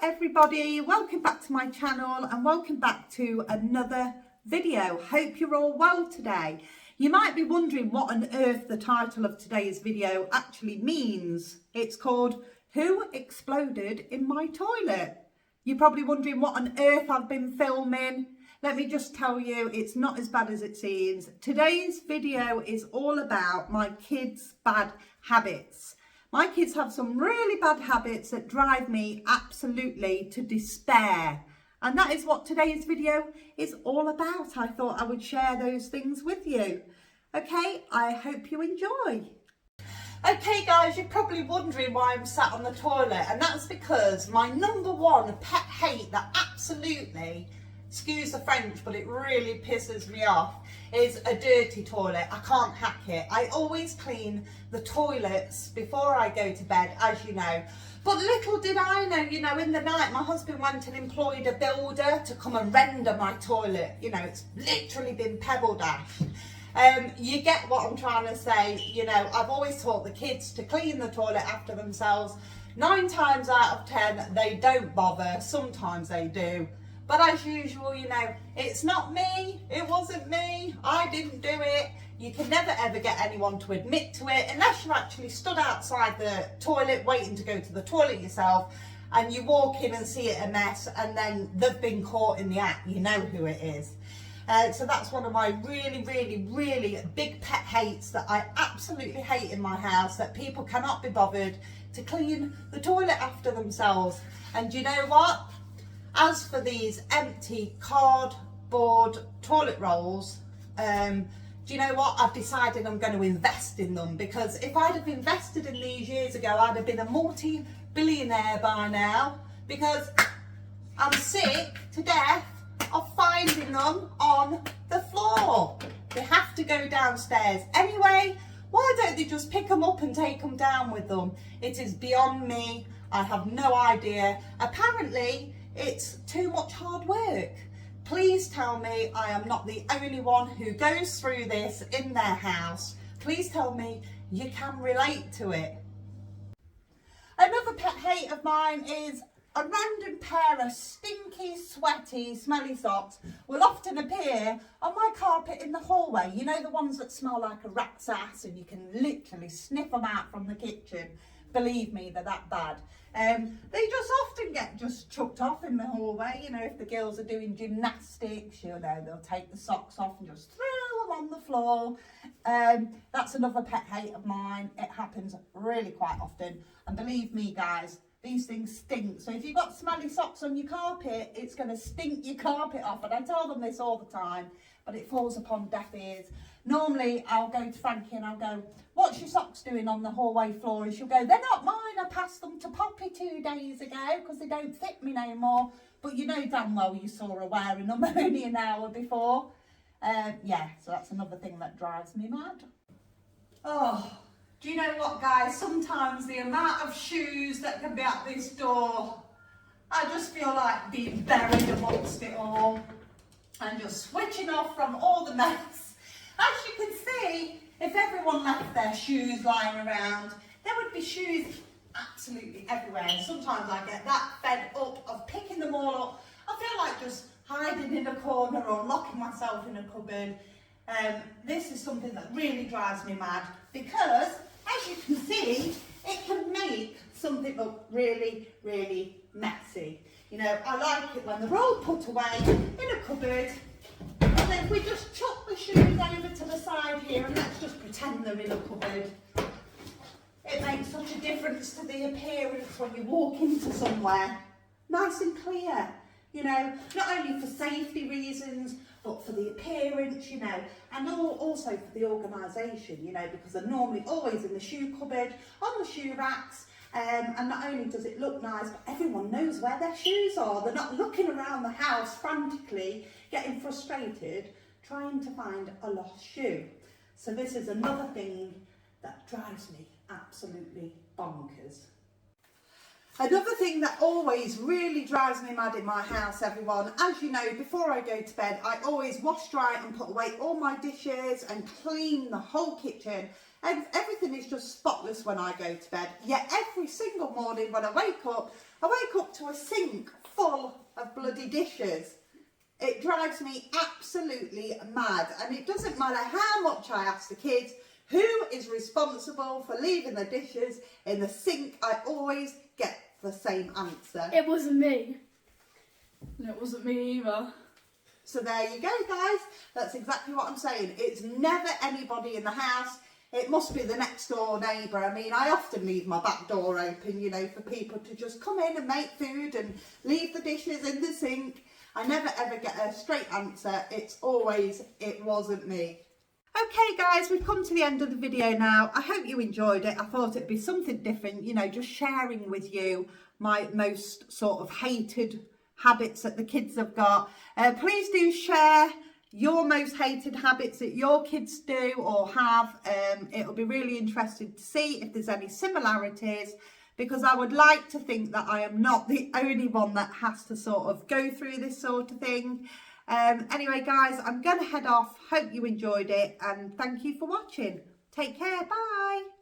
everybody, welcome back to my channel and welcome back to another video. Hope you're all well today. You might be wondering what on earth the title of today's video actually means. It's called Who Exploded in My Toilet? You're probably wondering what on earth I've been filming. Let me just tell you, it's not as bad as it seems. Today's video is all about my kids' bad habits. My kids have some really bad habits that drive me absolutely to despair. And that is what today's video is all about. I thought I would share those things with you. Okay, I hope you enjoy. Okay guys, you're probably wondering why I'm sat on the toilet, and that's because my number one pet hate that absolutely, excuse the French, but it really pisses me off, is a dirty toilet. I can't hack it. I always clean the toilets before I go to bed, as you know. But little did I know, in the night my husband went and employed a builder to come and render my toilet. It's literally been pebble dashed. You get what I'm trying to say. I've always taught the kids to clean the toilet after themselves. 9 times out of 10, they don't bother. Sometimes they do. But as usual, it's not me, it wasn't me, I didn't do it. You can never ever get anyone to admit to it unless you actually stood outside the toilet waiting to go to the toilet yourself and you walk in and see it a mess and then they've been caught in the act, you know who it is. So that's one of my really, really, really big pet hates that I absolutely hate in my house, that people cannot be bothered to clean the toilet after themselves. And you know what? As for these empty cardboard toilet rolls, do you know what? I've decided I'm going to invest in them, because if I'd have invested in these years ago, I'd have been a multi-billionaire by now, because I'm sick to death of finding them on the floor. They have to go downstairs. Anyway, why don't they just pick them up and take them down with them? It is beyond me. I have no idea. Apparently, it's too much hard work. Please tell me I am not the only one who goes through this in their house. Please tell me you can relate to it. Another pet hate of mine is a random pair of stinky, sweaty, smelly socks will often appear on my carpet in the hallway. The ones that smell like a rat's ass and you can literally sniff them out from the kitchen. Believe me, they're that bad. They just often get just chucked off in the hallway. If the girls are doing gymnastics, they'll take the socks off and just throw them on the floor. That's another pet hate of mine. It happens really quite often. And believe me, guys, these things stink. So if you've got smelly socks on your carpet, it's going to stink your carpet off. And I tell them this all the time, but it falls upon deaf ears. Normally, I'll go to Frankie and I'll go, "What's your socks doing on the hallway floor?" And she'll go, "They're not mine. I passed them to Poppy 2 days ago because they don't fit me no more." But you know damn well you saw her wearing them only an hour before. Yeah, so that's another thing that drives me mad. Oh, do you know what, guys? Sometimes the amount of shoes that can be at this door, I just feel like being buried amongst it all and just switching off from all the mess. As you can see, if everyone left their shoes lying around, there would be shoes absolutely everywhere. And sometimes I get that fed up of picking them all up. I feel like just hiding in a corner or locking myself in a cupboard. This is something that really drives me mad, because, as you can see, it can make something look really, really messy. I like it when they're all put away in a cupboard. And then we just chuck the shoes over to the side here and let's just pretend they're in a cupboard. It makes such a difference to the appearance when you walk into somewhere. Nice and clear, not only for safety reasons, but for the appearance, and also for the organisation, because they're normally always in the shoe cupboard, on the shoe racks. And not only does it look nice, but everyone knows where their shoes are. They're not looking around the house frantically, getting frustrated, trying to find a lost shoe. So this is another thing that drives me absolutely bonkers. Another thing that always really drives me mad in my house, everyone, as you know, before I go to bed, I always wash, dry and put away all my dishes and clean the whole kitchen. And everything is just spotless when I go to bed. Yet every single morning when I wake up to to a sink full of bloody dishes. It drives me absolutely mad, and it doesn't matter how much I ask the kids who is responsible for leaving the dishes in the sink, I always get the same answer. It wasn't me. No, it wasn't me either. So there you go, guys. That's exactly what I'm saying. It's never anybody in the house. It must be the next door neighbour. I mean, I often leave my back door open, you know, for people to just come in and make food and leave the dishes in the sink. I never ever get a straight answer. It's always, it wasn't me. Okay guys, we've come to the end of the video now. I hope you enjoyed it. I thought it'd be something different, you know, just sharing with you my most sort of hated habits that the kids have got. Please do share your most hated habits that your kids do or have. It'll be really interesting to see if there's any similarities, because I would like to think that I am not the only one that has to sort of go through this sort of thing. Anyway guys, I'm going to head off. Hope you enjoyed it, and thank you for watching. Take care. Bye.